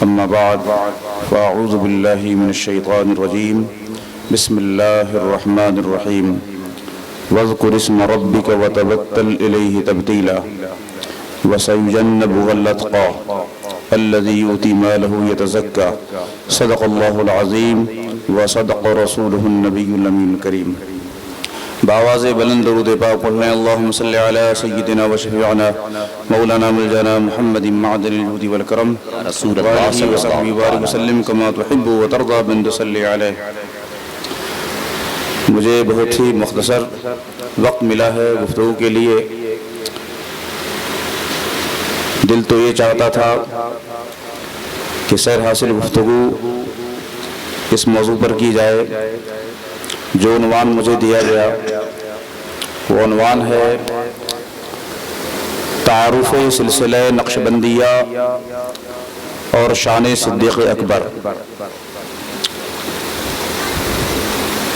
أما بعد فأعوذ بالله من الشيطان الرجيم بسم الله الرحمن الرحيم واذكر اسم ربك وتبتل إليه تبتيلا وسيجنبها الأتقى الذي يؤتي ماله يتزكى صدق الله العظيم وصدق رسوله النبي الأمين الكريم. بآواز بلند درود پاک پڑھنے اللہم صلی علی سیدنا و شفیعنا مولانا ملجانا محمد معدن الجود والکرم رسول اللہ صلی اللہ علیہ وآلہ وسلم کما تحب و ترضى بن تصلی علیہ. مجھے بہت ہی مختصر وقت ملا ہے گفتگو کے لیے. دل تو یہ چاہتا تھا کہ سیر حاصل گفتگو اس موضوع پر کی جائے. جو عنوان مجھے دیا گیا وہ عنوان ہے تعارف سلسلہ نقشبندیہ اور شان صدیق اکبر.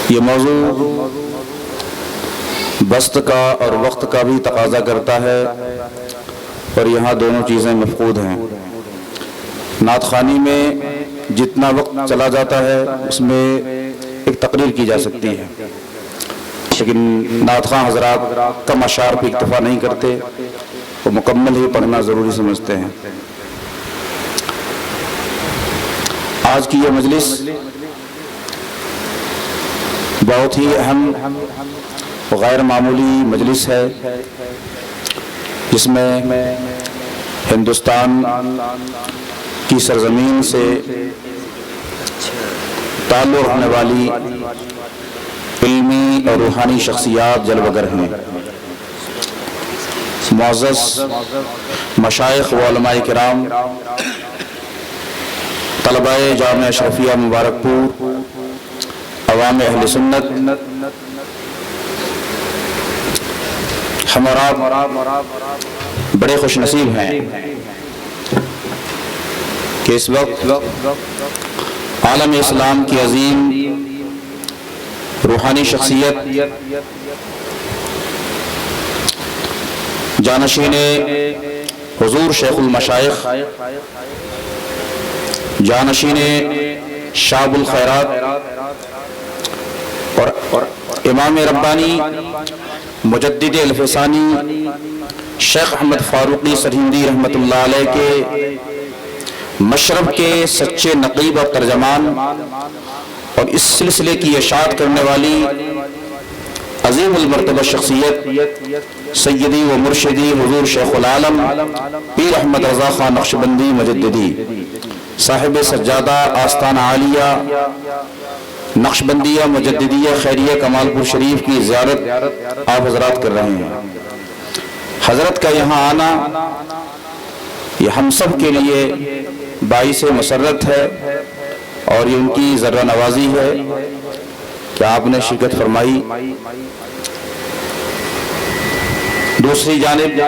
یہ موضوع بسط کا اور وقت کا بھی تقاضا کرتا ہے اور یہاں دونوں چیزیں مفقود ہیں. نعت خوانی میں جتنا وقت چلا جاتا ہے اس میں ایک تقریر کی جا سکتی ہے، لیکن نعت خواں حضرات کم اشعار پہ اکتفا نہیں کرتے، وہ مکمل ہی پڑھنا ضروری سمجھتے ہیں. آج کی یہ مجلس بہت ہی اہم غیر معمولی مجلس ہے، جس میں ہندوستان کی سرزمین سے تعلق رکھنے والی علمی اور روحانی شخصیات جلوہ گر ہیں. معزز مشائخ و علماء کرام، طلباء جامعہ اشرفیہ مبارک پور، عوام اہل سنت، ہمارا بڑے خوش نصیب ہیں کہ اس وقت عالم اسلام کی عظیم روحانی شخصیت جانشین حضور شیخ المشائخ، جانشین شاب الخیرات اور امام ربانی مجدد الفسانی شیخ احمد فاروقی سرہندی رحمۃ اللہ علیہ کے مشرب کے سچے نقیب اور ترجمان اور اس سلسلے کی اشاعت کرنے والی عظیم المرتبہ شخصیت سیدی و مرشدی حضور شیخ العالم پیر احمد رضا خان نقشبندی مجددی، صاحب سجادہ آستانہ عالیہ نقشبندیہ مجددیہ خیریہ کمال پور شریف کی زیارت آپ حضرات کر رہے ہیں. حضرت کا یہاں آنا یہ ہم سب کے لیے باعث مسرت ہے اور یہ ان کی ذرہ نوازی ہے کہ آپ نے شرکت فرمائی. دوسری جانب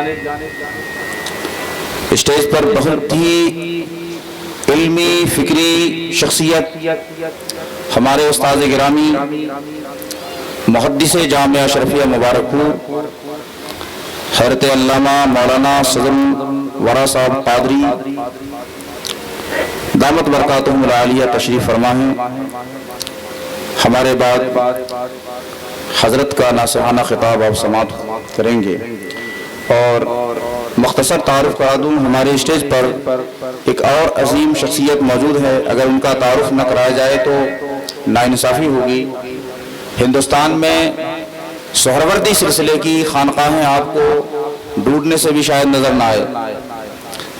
اسٹیج پر بہت ہی علمی فکری شخصیت ہمارے استاد گرامی محدث جامعہ اشرفیہ مبارک پور حضرت علامہ مولانا صدر ورا صاحب قادری دامت برکاتہم العالیہ تشریف فرما ہیں. ہمارے بعد حضرت کا ناصحانہ خطاب آپ سماعت کریں گے اور مختصر تعارف کرا دوں. ہمارے اسٹیج پر ایک اور عظیم شخصیت موجود ہے، اگر ان کا تعارف نہ کرایا جائے تو ناانصافی ہوگی. ہندوستان میں سہروردی سلسلے کی خانقاہیں آپ کو ڈھونڈنے سے بھی شاید نظر نہ آئے.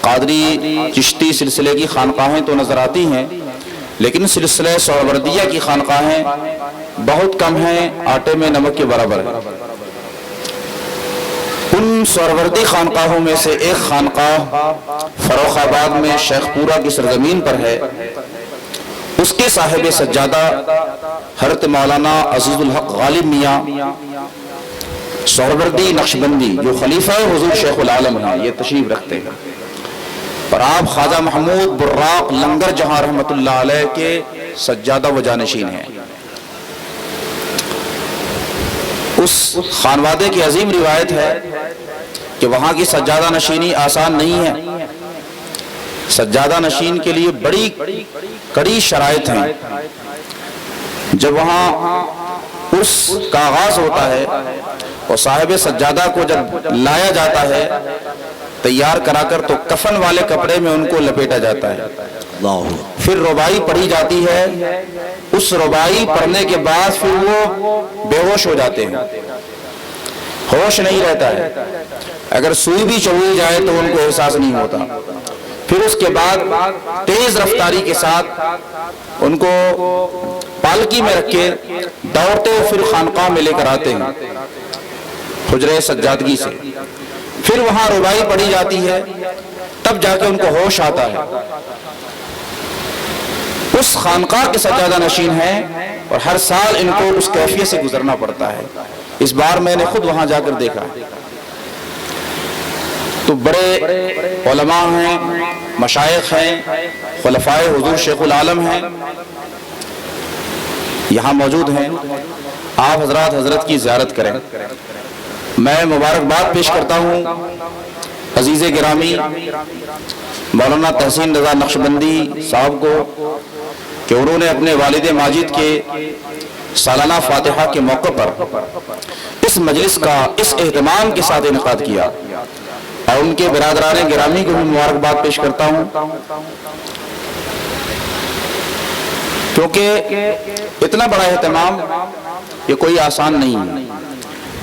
قادری چشتی سلسلے کی خانقاہیں تو نظر آتی ہیں، لیکن سلسلہ سہروردیہ کی خانقاہیں بہت کم ہیں، آٹے میں نمک کے برابر ہیں. ان سہروردی خانقاہوں میں سے ایک خانقاہ فروخ آباد میں شیخ پورہ کی سرزمین پر ہے. اس کے صاحب سجادہ حضرت مولانا عزیز الحق غالب میاں سہروردی نقشبندی جو خلیفہ حضور شیخ العالم ہیں، یہ تشریف رکھتے ہیں. اور آپ خواجہ محمود براق لنگر جہاں رحمت اللہ علیہ کے سجادہ و جانشین ہیں. اس خانوادے کی عظیم روایت ہے کہ وہاں کی سجادہ نشینی آسان نہیں ہے. سجادہ نشین کے لیے بڑی کڑی شرائط ہیں۔ جب وہاں عرس کا آغاز ہوتا ہے اور صاحب سجادہ کو جب لایا جاتا ہے تیار کرا کر، تو کفن والے کپڑے میں ان کو لپیٹا جاتا ہے، پھر ربائی پڑھی جاتی ہے۔ اس ربائی پڑھنے کے بعد پھر وہ بے ہوش ہو جاتے ہیں، ہوش نہیں رہتا ہے، اگر سوئی بھی چبوئی جائے تو ان کو احساس نہیں ہوتا۔ پھر اس کے بعد تیز رفتاری کے ساتھ ان کو پالکی میں رکھ کے دوڑتے پھر خانقاہ میں لے کر آتے ہیں حجرہ سجادگی سے، پھر وہاں ربائی پڑھی جاتی ہے، تب جا کے ان کو ہوش آتا ہے۔ اس خانقاہ کے سجادہ نشین ہیں اور ہر سال ان کو اس کیفیت سے گزرنا پڑتا ہے۔ اس بار میں نے خود وہاں جا کر دیکھا تو بڑے علماء ہیں، مشائخ ہیں، خلفائے حضور شیخ العالم ہیں، یہاں موجود ہیں۔ آپ حضرت کی زیارت کریں۔ میں مبارکباد پیش کرتا ہوں عزیز گرامی مولانا تحسین رضا نقشبندی صاحب کو کہ انہوں نے اپنے والد ماجد کے سالانہ فاتحہ کے موقع پر اس مجلس کا اس اہتمام کے ساتھ انعقاد کیا، اور ان کے برادران گرامی کو بھی مبارکباد پیش کرتا ہوں، کیونکہ اتنا بڑا اہتمام یہ کوئی آسان نہیں ہے،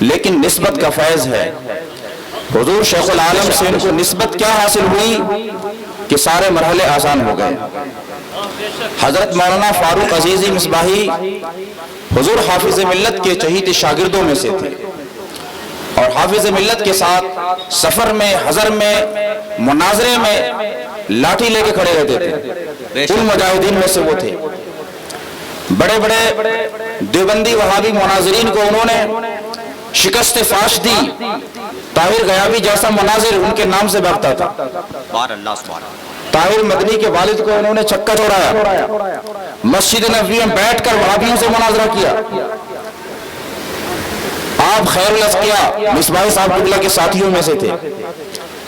لیکن نسبت کا فیض ہے۔ حضور شیخ العالم سے ان کو نسبت کیا حاصل ہوئی کہ سارے مرحلے آسان ہو گئے۔ حضرت مولانا فاروق عزیزی مصباحی حضور حافظ ملت کے چہیتے شاگردوں میں سے تھے، اور حافظ ملت کے ساتھ سفر میں، حضر میں، مناظرے میں لاٹھی لے کے کھڑے رہتے تھے، ان مجاہدین میں سے وہ تھے۔ بڑے بڑے دیوبندی وہابی مناظرین کو انہوں نے شکست فاش دی۔ طاہر غیابی جیسا مناظر ان کے نام سے بھاگتا تھا۔ طاہر مدنی کے والد کو انہوں نے چکا چھوڑایا، مسجد نبوی میں بیٹھ کر وہابیوں سے مناظرہ کیا۔ آپ خیر الاسقیاء مصباحی صاحب قبلہ کے ساتھیوں میں سے تھے،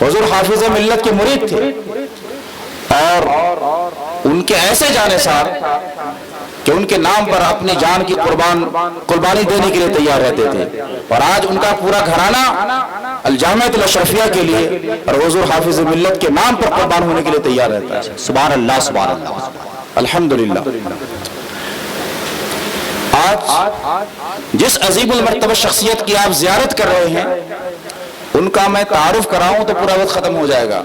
حضور حافظ ملت کے مرید تھے، اور ان کے ایسے جانثار کہ ان کے نام پر اپنی جان کی قربانی دینے کے لیے تیار رہتے تھے، اور آج ان کا پورا گھرانہ الجامعۃ الاشرفیہ کے لیے اور حضور حافظ ملت کے نام پر قربان ہونے کے لیے تیار رہتا ہے۔ سبحان اللہ، سبحان اللہ، الحمدللہ۔ آج جس عظیم المرتبہ شخصیت کی آپ زیارت کر رہے ہیں، ان کا میں تعارف کراؤں تو پورا وقت ختم ہو جائے گا۔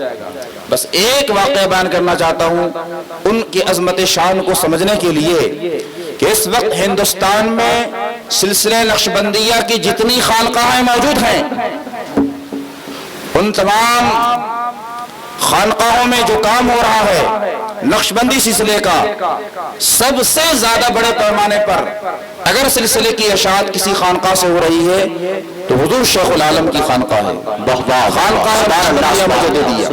بس ایک واقعہ بیان کرنا چاہتا ہوں ان کی عظمت شان کو سمجھنے کے لیے کہ اس وقت ہندوستان میں سلسلہ نقشبندیہ کی جتنی خانقاہیں موجود ہیں، ان تمام خانقاہوں میں جو کام ہو رہا ہے نقشبندی سلسلے کا، سب سے زیادہ بڑے پیمانے پر اگر سلسلے کی اشاعت کسی خانقاہ سے ہو رہی ہے تو حضور شیخ العالم کی خانقاہ ہے، خانقاہ مجددیہ۔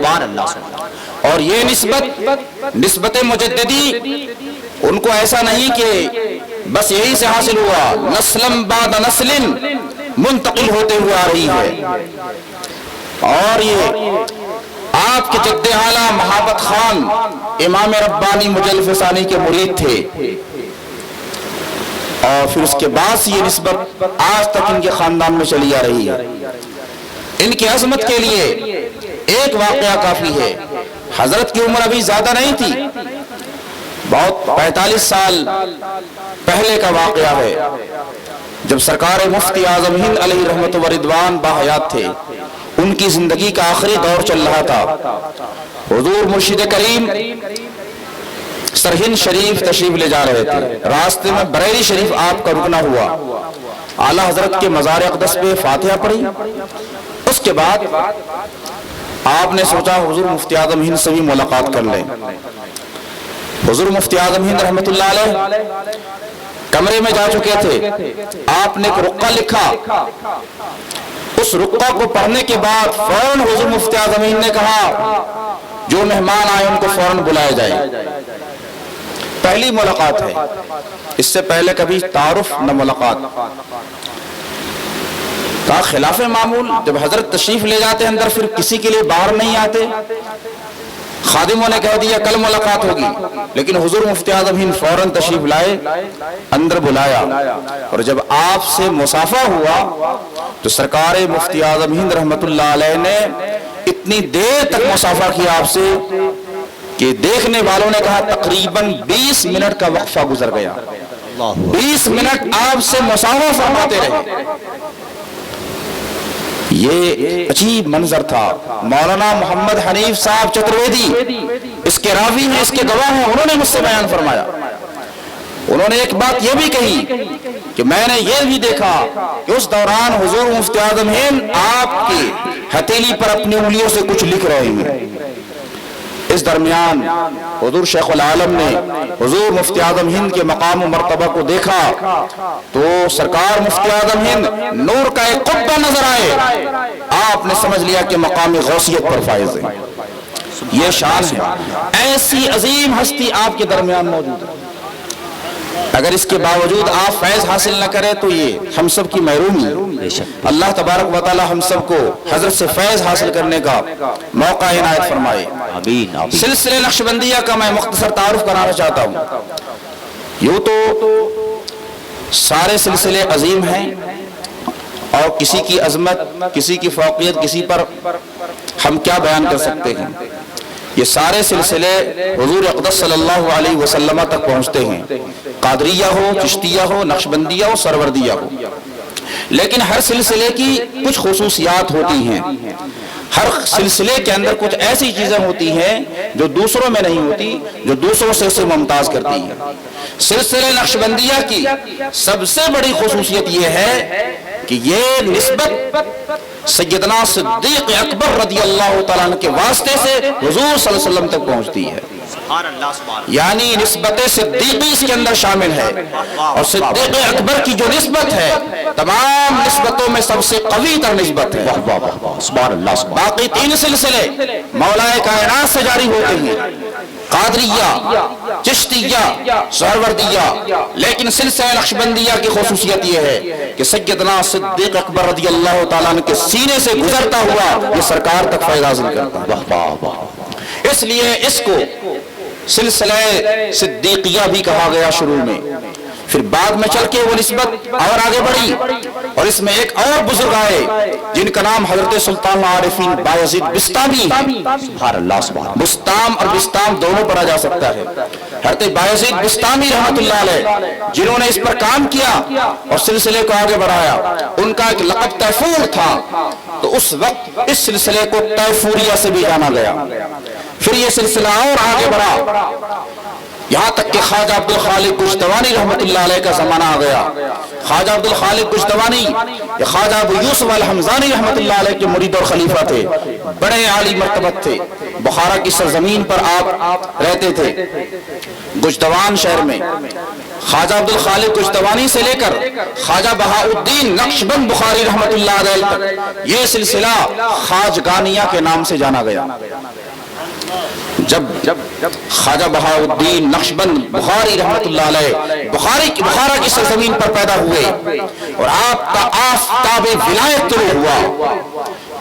اور یہ نسبت مجددی ان کو ایسا نہیں کہ بس یہی سے حاصل ہوا، نسلم بعد نسل منتقل ہوتے ہوئے آ رہی ہے۔ اور یہ آپ کے جد اعلیٰ محبت خان امام ربانی مجلف ثانی کے مرید تھے، اور پھر اس کے بعد یہ نسبت آج تک ان کے خاندان میں چلی آ رہی ہے۔ ان کی عظمت کے لیے ایک واقعہ کافی ہے۔ حضرت کی عمر ابھی زیادہ نہیں تھی، بہت 45 سال پہلے کا واقعہ ہے، جب سرکار مفتی اعظم ہند علیہ رحمت و رضوان باحیات تھے، ان کی زندگی کا آخری دور چل رہا تھا۔ حضور مرشد کریم سرہند شریف تشریف لے جا رہے تھے، راستے میں بریلی شریف آپ کا رکنا ہوا، اعلیٰ حضرت کے مزار اقدس پہ فاتحہ پڑھی۔ اس کے بعد آپ نے سوچا حضور مفتی اعظم ہند سے بھی ملاقات کر لیں۔ حضور مفتی اعظم ہند رحمت اللہ علیہ کمرے میں جا چکے تھے، آپ نے ایک رقعہ لکھا، اس رقعہ کو پڑھنے کے بعد فوراً حضور مفتی اعظم ہند نے کہا جو مہمان آئے ان کو فوراً بلایا جائے۔ پہلی ملاقات ہے، اس سے پہلے کبھی تعارف نہ ملاقات۔ کہا خلاف معمول جب حضرت تشریف لے جاتے اندر پھر کسی کے لیے باہر نہیں آتے، خادموں نے کہہ دیا کل ملاقات ہوگی، لیکن حضور مفتی اعظم ہند فوراً تشریف لائے، اندر بلایا، اور جب آپ سے مصافحہ ہوا تو سرکار مفتی اعظم ہند رحمت اللہ علیہ نے اتنی دیر تک مصافحہ کیا آپ سے کہ دیکھنے والوں نے کہا تقریباً 20 منٹ کا وقفہ گزر گیا، 20 منٹ آپ سے مصافحہ فرماتے رہے۔ یہ عجیب منظر تھا۔ مولانا محمد حنیف صاحب چترویدی اس کے راوی ہیں، اس کے گواہ ہیں، انہوں نے مجھ سے بیان فرمایا، انہوں نے ایک بات یہ بھی کہی کہ میں نے یہ بھی دیکھا کہ اس دوران حضور مفتی اعظم ہند آپ کی ہتھیلی پر اپنی انگلیوں سے کچھ لکھ رہے ہیں۔ اس درمیان حضور شیخ العالم نے حضور مفتی اعظم ہند کے مقام و مرتبہ کو دیکھا تو سرکار مفتی اعظم ہند نور کا ایک قبہ نظر آئے، آپ نے سمجھ لیا کہ مقام غوثیت پر فائز ہے۔ یہ شان ہے، ایسی عظیم ہستی آپ کے درمیان موجود ہے، اگر اس کے باوجود آپ فیض حاصل نہ کریں تو یہ ہم سب کی محرومی ہے۔ اللہ تبارک و تعالی ہم سب کو حضرت سے فیض حاصل کرنے کا موقع عنایت فرمائے۔ سلسلے نقشبندیہ کا میں مختصر تعارف کرانا چاہتا ہوں۔ یوں تو سارے سلسلے عظیم ہیں اور کسی کی عظمت، کسی کی فوقیت، کسی پر ہم کیا بیان کر سکتے ہیں۔ یہ سارے سلسلے حضور اقدس صلی اللہ علیہ وسلم تک پہنچتے ہیں، قادریہ ہو، چشتیہ ہو، نقشبندیہ ہو، سروردیہ ہو، لیکن ہر سلسلے کی کچھ خصوصیات ہوتی ہیں، ہر سلسلے کے اندر کچھ ایسی چیزیں ہوتی ہیں جو دوسروں میں نہیں ہوتی، جو دوسروں سے اسے ممتاز کرتی ہیں۔ سلسلے نقشبندیہ کی سب سے بڑی خصوصیت یہ ہے کہ یہ نسبت سیدنا صدیق اکبر رضی اللہ تعالیٰ عنہ کے واسطے سے حضور صلی اللہ علیہ وسلم تک پہنچتی ہے، یعنی نسبت صدیقی اس کے اندر شامل ہے، اور صدیق اکبر کی جو نسبت ہے تمام نسبتوں میں سب سے قوی تر نسبت ہے۔ باقی تین سلسلے مولا کائنات سے جاری ہوتے ہیں، قادریہ، چشتیہ، سہروردیہ، لیکن سلسلہ نقشبندیہ کی خصوصیت یہ ہے کہ سیدنا صدیق اکبر رضی اللہ تعالیٰ عنہ کے سینے سے گزرتا ہوا یہ سرکار تک فیض حاصل کرتا ہے۔ اس لیے اس کو سلسلہ صدیقیہ بھی کہا گیا شروع میں، پھر بعد میں چل کے وہ نسبت اور آگے بڑھی، اور اس میں ایک اور بزرگ آئے جن کا نام حضرت سلطان العارفین بایزید بسطامی ہے۔ سبحان اللہ، بسطام اور بسطام دونوں پڑھا جا سکتا ہے۔ حضرت بایزید بسطامی رحمت اللہ علیہ جنہوں نے اس پر کام کیا اور سلسلے کو آگے بڑھایا، ان کا ایک لقب تیفور تھا، تو اس وقت اس سلسلے کو تیفوریہ سے بھی جانا گیا۔ پھر یہ سلسلہ اور آگے بڑھا یہاں تک کہ خواجہ عبد الخالق گجدوانی رحمت اللہ علیہ کا زمانہ آ گیا۔ خواجہ عبد الخالق گجدوانی یہ خواجہ ابو یوسف الحمزانی رحمت اللہ علیہ کے مرید اور خلیفہ تھے، بڑے عالی مرتبت تھے، بخارا کی سرزمین پر آپ رہتے تھے، گجدوان شہر میں۔ خواجہ عبد الخالق گجدوانی سے لے کر خواجہ بہاء الدین نقشبند بخاری رحمت اللہ علیہ تک یہ سلسلہ خواجگانیہ کے نام سے جانا گیا۔ جب خواجہ بہاء الدین نقشبند بخاری رحمت اللہ علیہ بخارا کی سرزمین پر پیدا ہوئے اور آپ کا آفتاب ولایت طلوع ہوا۔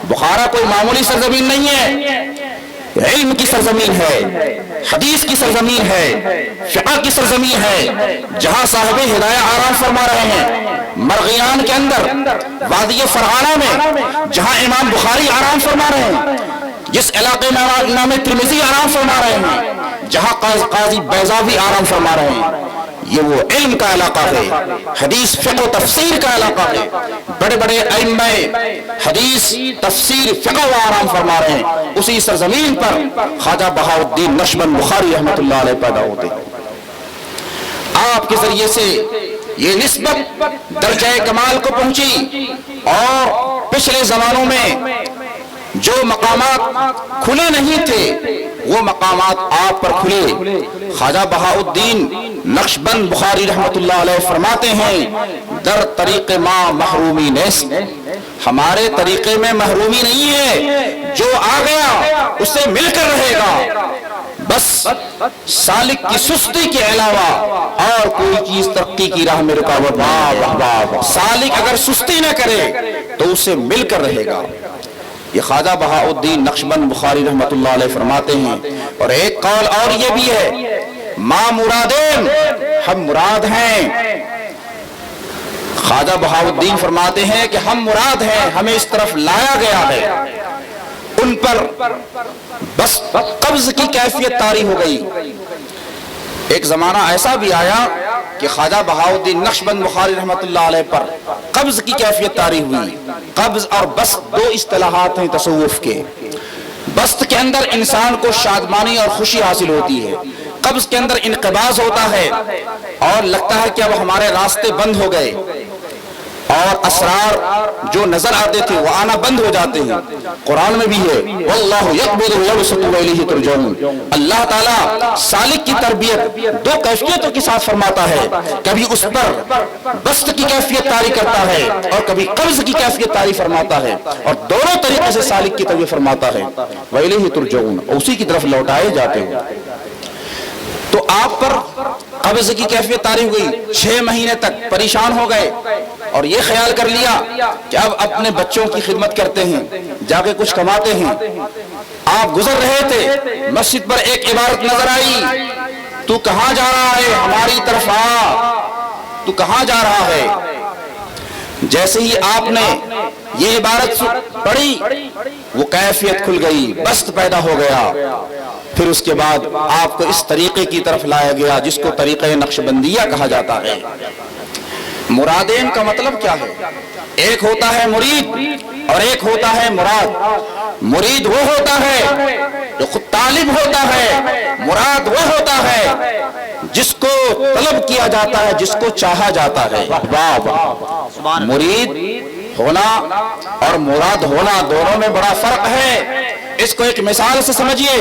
بخارا کوئی معمولی سرزمین نہیں ہے، علم کی سرزمین ہے، حدیث کی سرزمین ہے، فقہ کی سرزمین ہے، جہاں صاحب ہدایہ آرام فرما رہے ہیں۔ مرغیان کے اندر وادی فرغانہ میں جہاں امام بخاری آرام فرما رہے ہیں، جس علاقے میں امام ترمذی آرام فرما رہے ہیں، جہاں قاضی بیضاوی آرام فرما رہے ہیں، یہ وہ علم کا علاقہ ہے، حدیث فقہ و تفسیر کا علاقہ ہے۔ بڑے بڑے ائمہ حدیث تفسیر فقہ و آرام فرما رہے ہیں، اسی سرزمین پر خواجہ بہاء الدین نقشبند بخاری رحمت اللہ علیہ پیدا ہوتے ہیں۔ آپ کے ذریعے سے یہ نسبت درجہ کمال کو پہنچی، اور پچھلے زمانوں میں جو مقامات کھلے نہیں تھے وہ مقامات آپ پر کھلے۔ خواجہ بہاء الدین نقشبند بخاری رحمت اللہ علیہ فرماتے ہیں در طریق ما محرومی نیست، ہمارے طریقے میں محرومی نہیں ہے، جو آ گیا اس سے مل کر رہے گا، بس سالک کی سستی کے علاوہ اور کوئی چیز ترقی کی راہ میں رکاوٹ نہیں۔ سالک اگر سستی نہ کرے تو اسے مل کر رہے گا۔ یہ خواجہ بہاء الدین نقشبند بخاری رحمۃ اللہ علیہ فرماتے ہیں. اور ایک قول اور یہ بھی ہے ما مرادین، ہم مراد ہیں. خواجہ بہاء الدین فرماتے ہیں کہ ہم مراد ہیں، ہمیں اس طرف لایا گیا ہے. ان پر بس قبض کی کیفیت طاری ہو گئی. ایک زمانہ ایسا بھی آیا کہ خواجہ بہاء الدین نقشبند بخاری رحمۃ اللہ علیہ پر قبض کی کیفیت طاری ہوئی. قبض اور بسط دو اصطلاحات ہیں تصوف کے. بسط کے اندر انسان کو شادمانی اور خوشی حاصل ہوتی ہے، قبض کے اندر انقباض ہوتا ہے اور لگتا ہے کہ اب ہمارے راستے بند ہو گئے اور اسرار جو نظر آتے تھے وہ آنا بند ہو جاتے ہیں. قرآن میں بھی ہے واللہ یقبض ویبسط والیہ ترجعون. اللہ تعالیٰ سالک کی تربیت دو کیفیتوں کے ساتھ فرماتا ہے، کبھی اس پر بسط کی کیفیت طاری کرتا ہے اور کبھی قبض کی کیفیت طاری فرماتا ہے، اور دونوں طریقے سے سالک کی تربیت فرماتا ہے. والیہ ترجعون، اسی کی طرف لوٹائے جاتے ہیں. تو آپ پر قبض کی کیفیت طاری ہوئی، 6 مہینے تک پریشان ہو گئے اور یہ خیال کر لیا کہ اب اپنے بچوں کی خدمت کرتے ہیں، جا کے کچھ کماتے ہیں. آپ گزر رہے تھے، مسجد پر ایک عبارت نظر آئی، تو کہاں جا رہا ہے؟ ہماری طرف آ. تو کہاں جا رہا ہے؟ جیسے ہی آپ نے یہ عبارت پڑھی وہ کیفیت کھل گئی، بسط پیدا ہو گیا. پھر اس کے بعد آپ کو اس طریقے کی طرف لایا گیا جس کو طریقہ نقشبندیہ کہا جاتا ہے. مرادین کا مطلب کیا ہے؟ ایک ہوتا ہے مرید اور ایک ہوتا ہے مراد. مرید وہ ہوتا ہے جو خود طالب ہوتا ہے، مراد وہ ہوتا ہے جس کو طلب کیا جاتا ہے، جس کو چاہا جاتا ہے. مرید ہونا اور مراد ہونا دونوں میں بڑا فرق ہے. اس کو ایک مثال سے سمجھیے.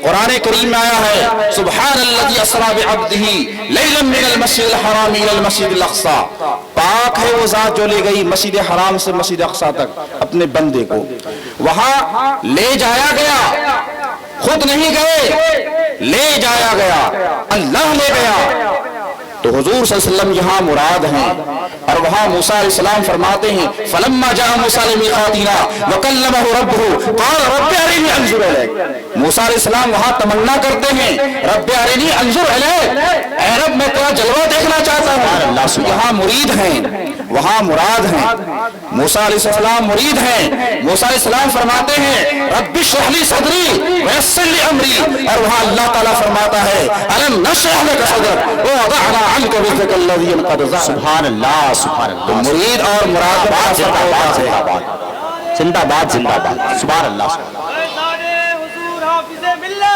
قرآن کریم میں آیا ہے سبحان الذی اسری بعبدہ لیلا من المسجد الحرام الی المسجد الاقصی. پاک ہے وہ ذات جو لے گئی مسجد حرام سے مسجد اقصی تک اپنے بندے کو. وہاں لے جایا گیا، خود نہیں گئے، لے جایا گیا، اللہ لے گیا. تو حضور صلی اللہ علیہ وسلم یہاں مراد ہیں. اور وہاں موسیٰ علیہ السلام فرماتے ہیں فلما جاء موسیٰ لمیقاتنا وکلمہ ربہ قال رب ارنی انظر الیک. موسیٰ علیہ السلام وہاں تمنا کرتے ہیں رب ارنی انظر الیک، اے رب میں تیرا جلوہ دیکھنا چاہتا ہوں. یہاں مرید ہیں، وہاں مراد ہیں. موسیٰ علیہ السلام مرید ہیں. موسیٰ علیہ السلام فرماتے ہیں رب اشرح لی صدری ویسر لی امری، اور وہاں اللہ تعالیٰ فرماتا ہے الم نشرح لک صدرک ووضعنا عنک وزرک الذی انقض ظہرک. سبحان اللہ سبحان اللہ. تو مرید اور مراد زندہ باد زندہ باد سبحان اللہ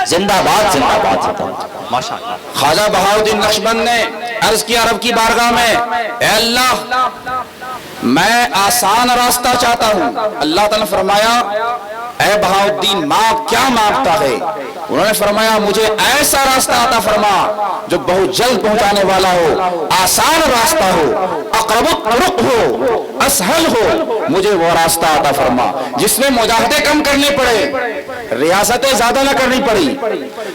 زندہ باد زندہ باد ماشاء اللہ. خواجہ بہاء الدین نقشبند نے عرض کیا رب کی بارگاہ میں اے اللہ میں آسان راستہ چاہتا ہوں. اللہ تعالیٰ نے فرمایا اے بہاء الدین مانگ، کیا مانگتا ہے؟ انہوں نے فرمایا مجھے ایسا راستہ عطا فرما جو بہت جلد پہنچانے والا ہو، آسان راستہ ہو، اقرب الطرق ہو، اسہل ہو. مجھے وہ راستہ عطا فرما جس میں مجاہدے کم کرنے پڑے، ریاستیں زیادہ نہ کرنی پڑی.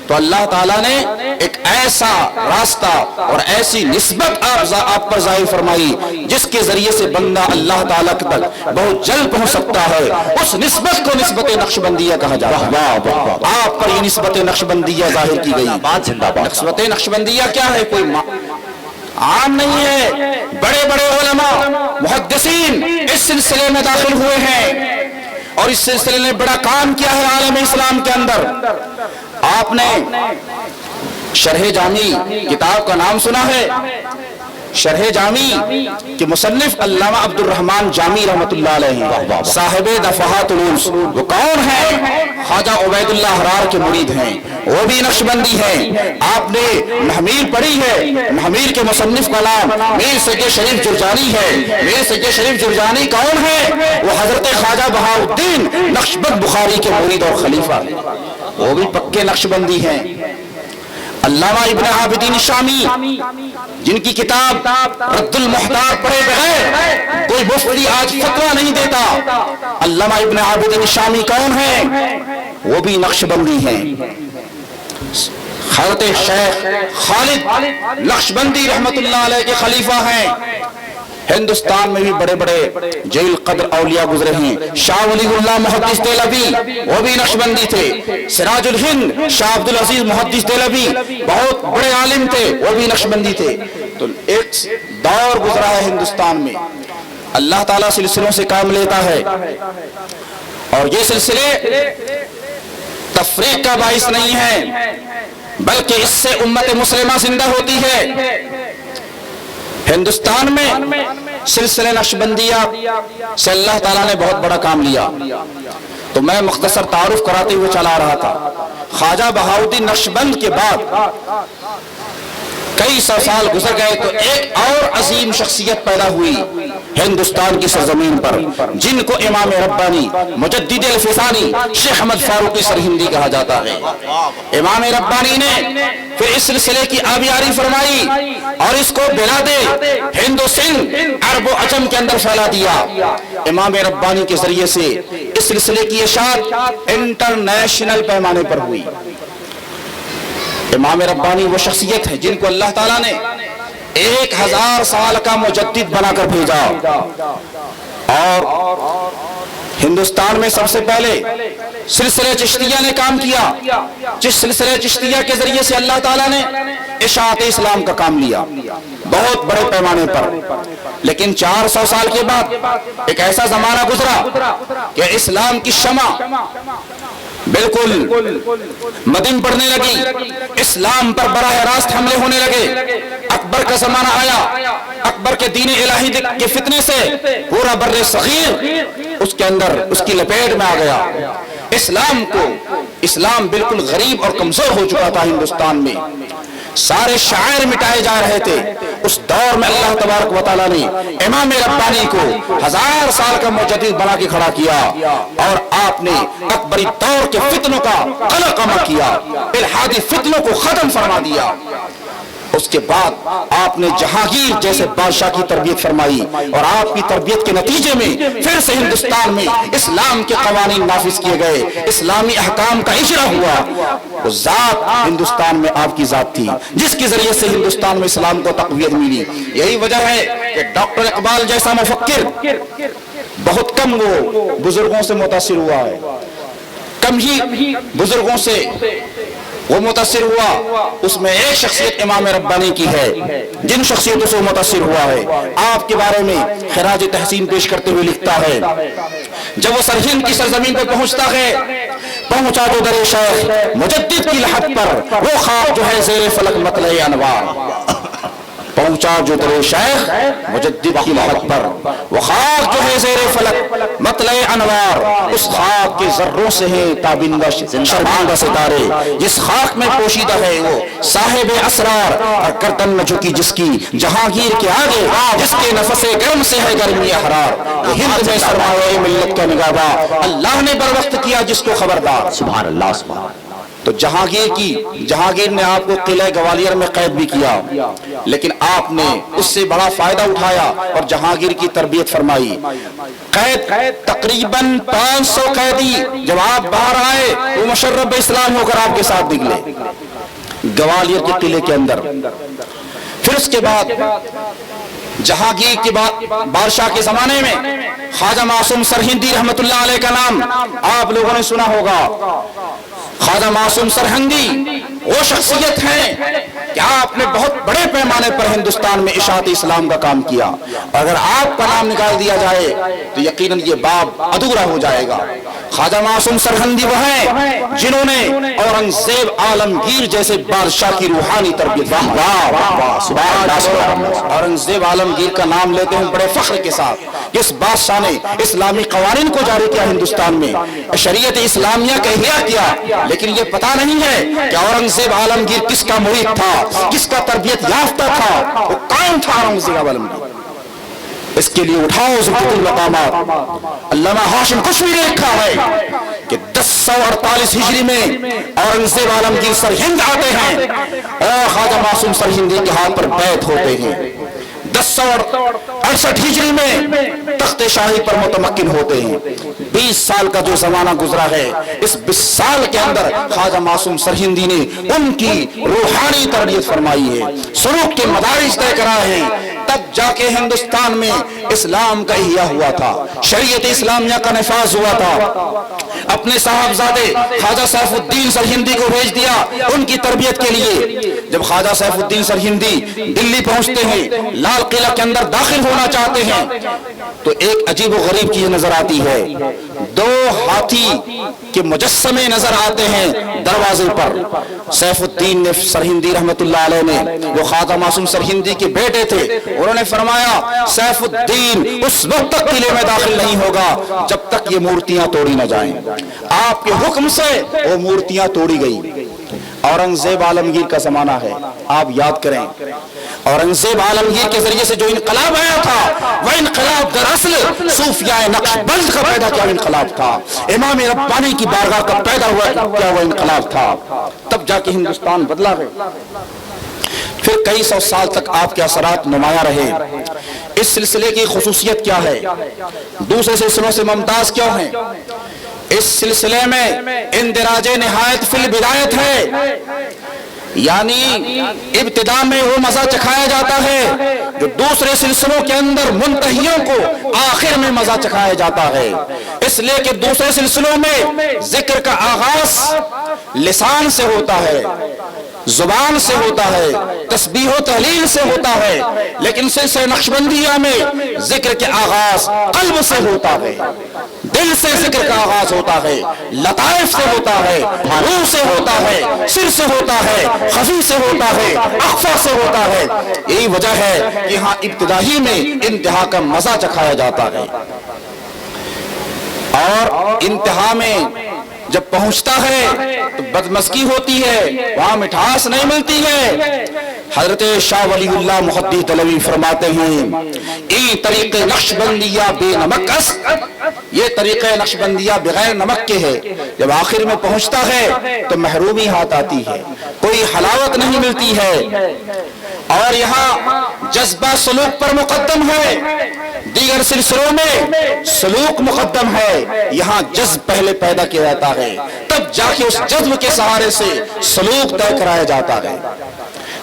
تو اللہ تعالیٰ نے ایک ایسا راستہ اور ایسی نسبت آپ پر ظاہر فرمائی جس کے ذریعے سے بندہ اللہ تعالیٰ تک بہت جلد پہنچ سکتا ہے. اس نسبت کو نسبت نقشبندیہ کہا جاتا ہے. آپ پر یہ نسبت نقشبندیہ ظاہر کی گئی. نسبت نقشبندیہ کیا ہے؟ کوئی عام نہیں ہے. بڑے بڑے علماء محدثین اس سلسلے میں داخل ہوئے ہیں اور اس سلسلے نے بڑا کام کیا ہے عالم اسلام کے اندر. آپ نے شرح جامی کتاب کا نام سنا ہے. شرح جامی کے مصنف علامہ عبد الرحمن جامی رحمۃ اللہ علیہ صاحب دفعات العلوم. وہ کون ہیں؟ خواجہ عبید اللہ حرار کے مرید ہیں، وہ بھی نقشبندی ہیں. آپ نے محمیر پڑھی ہے. محمیر کے مصنف کا نام میر سید شریف جرجانی ہے. میر سید شریف جرجانی کون ہے؟ وہ حضرت خواجہ بہاء الدین نقشبند بخاری کے مرید اور خلیفہ، وہ بھی پکے نقشبندی ہیں. علامہ ابن عابدین شامی جن کی کتاب رد المحتار پڑھے بغیر کوئی مفتی آج فتویٰ نہیں دیتا. علامہ ابن عابدین شامی کون ہیں؟ وہ بھی نقشبندی ہیں. حضرت شیخ خالد نقشبندی رحمت اللہ علیہ کے خلیفہ ہیں. ہندوستان میں بھی بڑے بڑے جلیل قدر اولیاء گزرے ہیں. شاہ ولی اللہ محدث دہلوی وہ بھی نقشبندی تھے. سراج الہند شاہ عبد العزیز محدث دہلوی بہت بڑے عالم تھے, وہ بھی نقشبندی تھے. تو ایک دور گزرا ہے ہندوستان میں. اللہ تعالیٰ سلسلوں سے کام لیتا ہے اور یہ سلسلے تفریق کا باعث نہیں ہے بلکہ اس سے امت مسلمہ زندہ ہوتی ہے. ہندوستان میں سلسلے نقشبندیہ سے اللہ تعالیٰ نے بہت بڑا کام لیا. تو میں مختصر تعارف کراتے ہوئے چلا رہا تھا. خواجہ بہاؤالدین نقشبند کے بعد کئی سو سال گزر گئے تو ایک اور عظیم شخصیت پیدا ہوئی ہندوستان کی سرزمین پر, جن کو امام ربانی مجدد الفسانی شیخ احمد فاروقی سرہندی کہا جاتا ہے. امام ربانی نے پھر اس سلسلے کی آبیاری فرمائی اور اس کو بلاد ہند و سندھ عرب و عجم کے اندر پھیلا دیا. امام ربانی کے ذریعے سے اس سلسلے کی اشاعت انٹرنیشنل پیمانے پر ہوئی. امام ربانی وہ شخصیت ہے جن کو اللہ تعالیٰ نے 1000 سال کا مجدد بنا کر بھیجا اور ہندوستان میں سب سے پہلے سلسلہ چشتیہ نے کام کیا, جس سلسلہ چشتیہ کے ذریعے سے اللہ تعالیٰ نے اشاعت اسلام کا کام لیا بہت بڑے پیمانے پر. لیکن 400 سال کے بعد ایک ایسا زمانہ گزرا کہ اسلام کی شمع بالکل مدم پڑنے لگی, اسلام پر براہ راست حملے ہونے لگے. اکبر کا زمانہ آیا, اکبر کے دین الہی کے فتنے سے پورا بر صغیر اس کے اندر اس کی لپیٹ میں آ گیا. اسلام بالکل غریب اور کمزور ہو چکا تھا ہندوستان میں, سارے شاعر مٹائے جا رہے تھے. اس دور میں اللہ تبارک و تعالیٰ نے امام ربانی کو 1000 سال کا مجدد بنا کے کھڑا کیا اور آپ نے اکبری دور کے فتنوں کا قلقمہ کیا, الحادی فتنوں کو ختم فرما دیا. اس کے بعد آپ نے جہانگیر جیسے بادشاہ کی تربیت فرمائی اور آپ کی تربیت کے نتیجے میں پھر سے ہندوستان میں اسلام کے قوانین نافذ کیے گئے, اسلامی احکام کا اجرا ہوا. وہ ذات ہندوستان میں آپ کی ذات تھی جس کے ذریعے سے ہندوستان میں اسلام کو تقویت ملی. یہی وجہ ہے کہ ڈاکٹر اقبال جیسا مفکر بہت کم وہ بزرگوں سے متاثر ہوا ہے, کم ہی بزرگوں سے وہ متاثر ہوا. اس میں ایک شخصیت امام ربانی کی ہے جن شخصیتوں سے وہ متاثر ہوا ہے. آپ کے بارے میں خراج تحسین پیش کرتے ہوئے لکھتا ہے, جب وہ سرہند کی سرزمین پر پہنچتا ہے, پہنچا جو در شیخ مجدد کی لحد پر وہ خاک جو ہے زیر فلک مطلع انوار. پہنچا جو در شیخ مجدد کی لحد پر وہ خاک جو ہے زیر فلک مطلع انوار. اس خاک کے ذروں سے ہیں تابندہ شرمندہ ستارے, جس خاک میں پوشیدہ ہے وہ صاحب اسرار. اور گردن میں جھکی جس کی جہانگیر کے آگے, جس کے نفس گرم سے ہے گرمی حرار. ہند میں سرمایہ ملت کا نگہباں اللہ نے بر وقت کیا جس کو خبردار. سبحان اللہ سبحان. تو جہانگیر نے آپ کو قلعہ گوالیر میں قید بھی کیا, لیکن آپ نے اس سے بڑا فائدہ اٹھایا اور جہانگیر کی تربیت فرمائی. قید تقریباً 500 قیدی جب آپ باہر آئے وہ مشرب اسلام ہو کر آپ کے ساتھ نکلے گوالیر کے قلعے کے اندر. پھر اس کے بعد جہانگیر کے بعد بادشاہ کے زمانے میں خواجہ معصوم سرہندی رحمت اللہ علیہ کا نام آپ لوگوں نے سنا ہوگا. خواجہ معصوم سرہندی وہ شخصیت ہیں کہ آپ نے بہت بڑے پیمانے پر ہندوستان میں اشاعت اسلام کا کام کیا. اگر آپ کا نام نکال دیا جائے تو یقیناً یہ باب ادھورا ہو جائے گا. خواجہ معصوم سرہندی وہ ہیں جنہوں نے اورنگزیب عالمگیر جیسے بادشاہ کی روحانی تربیت. اورنگزیب عالمگیر کا نام لیتے ہیں بڑے فخر کے ساتھ. اس بادشاہ نے اسلامی قوانین کو جاری کیا ہندوستان میں, شریعت اسلامیہ کا احیا کیا, لیکن یہ پتہ نہیں ہے کہ اورنگزیب عالمگیر کس کا مرید تھا, کس کا تربیت یافتہ تھا, وہ کون تھا اورنگزیب عالمگیر. اس کے لیے اٹھاؤ ذکر المقامات. علامہ ہاشم کشمیری نے لکھا ہے کہ 1048 ہجری میں اورنگزیب عالمگیر سرہند آتے ہیں اور خواجہ معصوم سرہندی کے ہاتھ پر بیعت ہوتے ہیں. 1068 ہجری میں تخت شاہی پر متمکن ہوتے ہیں. 20 سال کا جو زمانہ گزرا ہے, اس 20 سال کے اندر خواجہ معصوم سرہندی نے ان کی روحانی تربیت فرمائی ہے, سلوک کے مدارج طے کرائے ہیں تب جا کے ہندوستان میں اسلام کا احیاء ہوا تھا، شریعت اسلامیہ کا نفاذ ہوا تھا۔ اپنے صاحبزادے خواجہ سیف الدین سرہندی کو بھیج دیا ان کی تربیت کے لیے۔ جب خواجہ سیف الدین سرہندی دلی پہنچتے ہیں، لال قلعہ کے اندر داخل ہونا چاہتے ہیں، تو ایک عجیب و غریب چیز نظر آتی ہے، دو ہاتھی کے مجسمے نظر آتے ہیں دروازے پر۔ سیف الدین نے سرہندی رحمت اللہ علیہ نے، وہ خواجہ معصوم سرہندی کے بیٹے تھے، انہوں نے فرمایا سیف الدین اس وقت تک قلعے میں داخل نہیں ہوگا جب تک یہ مورتیاں توڑی نہ جائیں۔ آپ کے حکم سے وہ مورتیاں توڑی گئی۔ اورنگزیب عالمگیر کا زمانہ ہے، آپ یاد کریں، اورنگزیب عالمگیر کے ذریعے سے جو انقلاب آیا تھا، وہ انقلاب دراصل صوفیاء نقشبند کا پیدا کیا انقلاب تھا، امام ربانی کی بارگاہ کا پیدا ہوا کیا وہ انقلاب تھا، تب جا کے ہندوستان بدلا ہے۔ پھر کئی سو سال تک آپ کے اثرات نمایاں رہے۔ اس سلسلے کی خصوصیت کیا ہے، دوسرے سلسلوں سے ممتاز کیوں ہیں؟ اس سلسلے میں اندراج نہایت فی البدایت ہے، یعنی ابتدا میں وہ مزہ چکھایا جاتا ہے جو دوسرے سلسلوں کے اندر منتہیوں کو آخر میں مزہ چکھایا جاتا ہے، اس لیے کہ دوسرے سلسلوں میں ذکر کا آغاز لسان سے ہوتا ہے، زبان سے ہوتا ہے، تسبیح و تحلیل سے ہوتا ہے، لیکن سلسلہ نقشبندیہ میں ذکر کے آغاز قلب سے ہوتا ہے، دل سے ذکر کا آغاز ہوتا ہے، لطائف سے ہوتا ہے، روح سے ہوتا ہے، سر سے ہوتا ہے، خفی سے ہوتا ہے، اخفا سے ہوتا ہے۔ یہی وجہ ہے کہ ہاں ابتدائی میں انتہا کا مزہ چکھایا جاتا ہے، اور انتہا میں جب پہنچتا ہے تو بدمزگی ہوتی ہے، وہاں مٹھاس نہیں ملتی ہے۔ حضرت شاہ ولی اللہ محدث دہلوی فرماتے ہیں، ای طریق نقشبندیہ بے نمک است، یہ طریقہ نقشبندیہ بغیر نمک کے ہے، جب آخر میں پہنچتا ہے تو محرومی ہاتھ آتی ہے، کوئی حلاوت نہیں ملتی ہے، اور یہاں جذبہ سلوک پر مقدم ہے، دیگر سلسلوں میں سلوک مقدم ہے، یہاں جذب پہلے پیدا کیا جاتا ہے، تب جا کے اس جذب کے سہارے سے سلوک طے کرایا جاتا ہے۔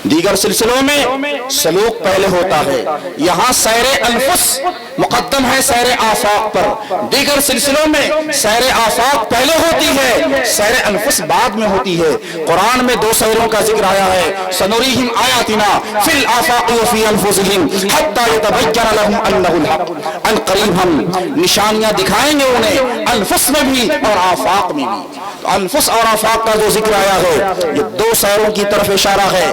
دیگر سلسلوں میں سلوک پہلے ہوتا ہے، یہاں سیر انفس مقدم ہے سیر آفاق پر، دیگر سلسلوں میں سیر آفاق پہلے ہوتی ہے، سیر انفس بعد میں ہوتی ہے۔ قرآن میں دو سیروں کا ذکر آیا ہے، سنوریہم آیاتنا فی الآفاق وفی انفسہم حتی یتبین لہم انہ الحق، ان قریب ہم نشانیاں دکھائیں گے انہیں انفس میں بھی اور آفاق میں بھی۔ تو انفس اور آفاق کا جو ذکر آیا ہے یہ دو سیروں کی طرف اشارہ ہے۔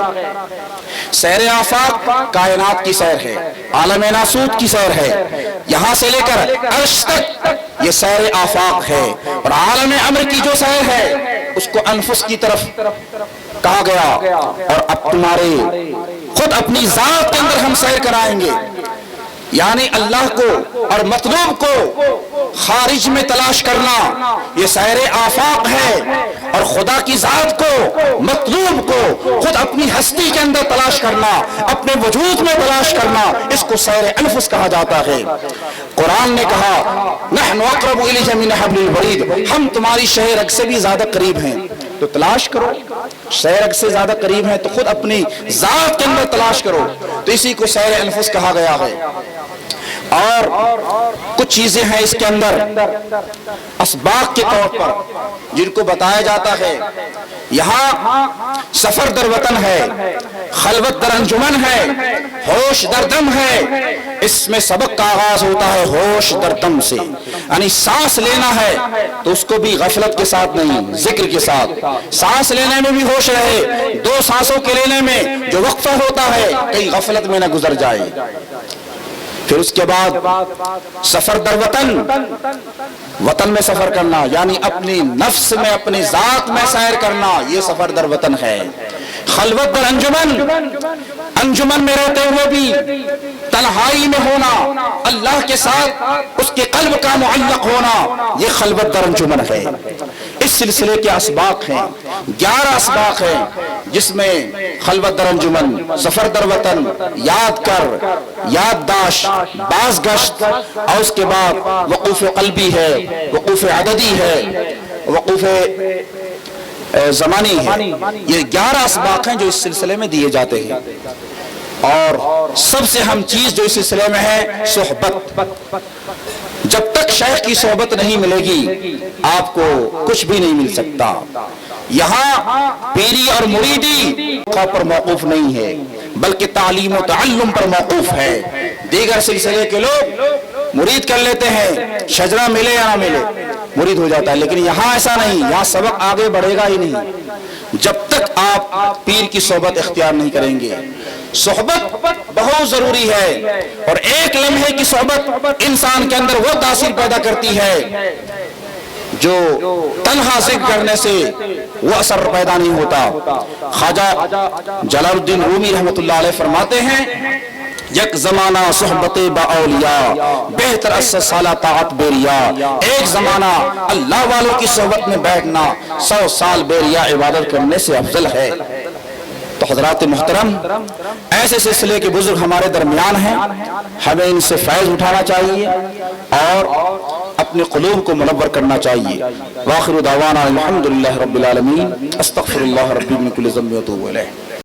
سیر آفاق کائنات کی سیر ہے، عالم ناسوت کی سیر ہے، یہاں سے لے کر عرش تک یہ سیر آفاق ہے، اور عالم امر کی جو سیر ہے اس کو انفس کی طرف کہا گیا۔ اور اب تمہارے خود اپنی ذات کے اندر ہم سیر کرائیں گے، یعنی اللہ کو اور مطلوب کو خارج میں تلاش کرنا یہ سیر آفاق ہے، اور خدا کی ذات کو مطلوب کو خود اپنی ہستی کے اندر تلاش کرنا، اپنے وجود میں تلاش کرنا، اس کو سیر انفس کہا جاتا ہے۔ قرآن نے کہا نحن اقرب الیہ من حبل الورید، ہم تمہاری شہ رگ سے بھی زیادہ قریب ہیں، تو تلاش کرو، شہ رگ سے زیادہ قریب ہیں تو خود اپنی ذات کے اندر تلاش کرو، تو اسی کو سیر انفس کہا گیا ہے۔ اور کچھ چیزیں ہیں اس کے اندر اسباق کے طور پر جن کو بتایا جاتا ہے، یہاں سفر در وطن ہے، خلوت در انجمن ہے، ہوش در دم ہے۔ اس میں سبق کا آغاز ہوتا ہے ہوش در دم سے، یعنی سانس لینا ہے تو اس کو بھی غفلت کے ساتھ نہیں، ذکر کے ساتھ۔ سانس لینے میں بھی ہوش رہے، دو سانسوں کے لینے میں جو وقفہ ہوتا ہے کہیں غفلت میں نہ گزر جائے۔ پھر اس کے بعد سفر در وطن، وطن میں سفر کرنا یعنی اپنی نفس میں اپنی ذات میں سیر کرنا، یہ سفر در وطن ہے۔ خلوت در انجمن، انجمن میں رہتے ہوئے بھی تنہائی میں ہونا، اللہ کے ساتھ اس کے قلب کا معلق ہونا، یہ خلوت در انجمن ہے۔ اس سلسلے کے اسباق ہیں، 11 اسباق ہیں، جس میں خلوت در انجمن، سفر در وطن، یاد کر، یادداشت، باز گشت، اور اس کے بعد وقوف قلبی ہے، وقوف عددی ہے، وقوف زمانی ہے۔ یہ 11 اسباق ہیں جو اس سلسلے میں دیے جاتے ہیں۔ اور سب سے اہم چیز جو اس سلسلے میں ہے صحبت. جب تک شیخ کی صحبت نہیں ملے گی آپ کو کچھ بھی نہیں مل سکتا. یہاں پیری اور مریدی پر موقوف نہیں ہے بلکہ تعلیم و تعلم پر موقوف ہے. دیگر سلسلے کے لوگ مرید کر لیتے ہیں، شجرہ ملے یا نہ ملے مرید ہو جاتا ہے، لیکن یہاں ایسا نہیں. یہاں سبق آگے بڑھے گا ہی نہیں جب تک آپ پیر کی صحبت اختیار نہیں کریں گے. صحبت بہت ضروری ہے، اور ایک لمحے کی صحبت انسان کے اندر وہ تاثیر پیدا کرتی ہے جو تنہا ذکر کرنے سے وہ اثر پیدا نہیں ہوتا. خواجہ جلال الدین رومی رحمۃ اللہ علیہ فرماتے ہیں یک زمانہ صحبت با اولیاء بہتر از سالہ طاعت بیریا. ایک زمانہ اللہ والوں کی صحبت میں بیٹھنا 100 سال بیریا عبادت کرنے سے افضل ہے. تو حضرات محترم، ایسے سلسلے کے بزرگ ہمارے درمیان ہیں، ہمیں ان سے فیض اٹھانا چاہیے اور اپنے قلوب کو منور کرنا چاہیے. وآخر دعوانا الحمدللہ رب العالمین. استغفر اللہ ربی من کل ذنب واتوب الیہ.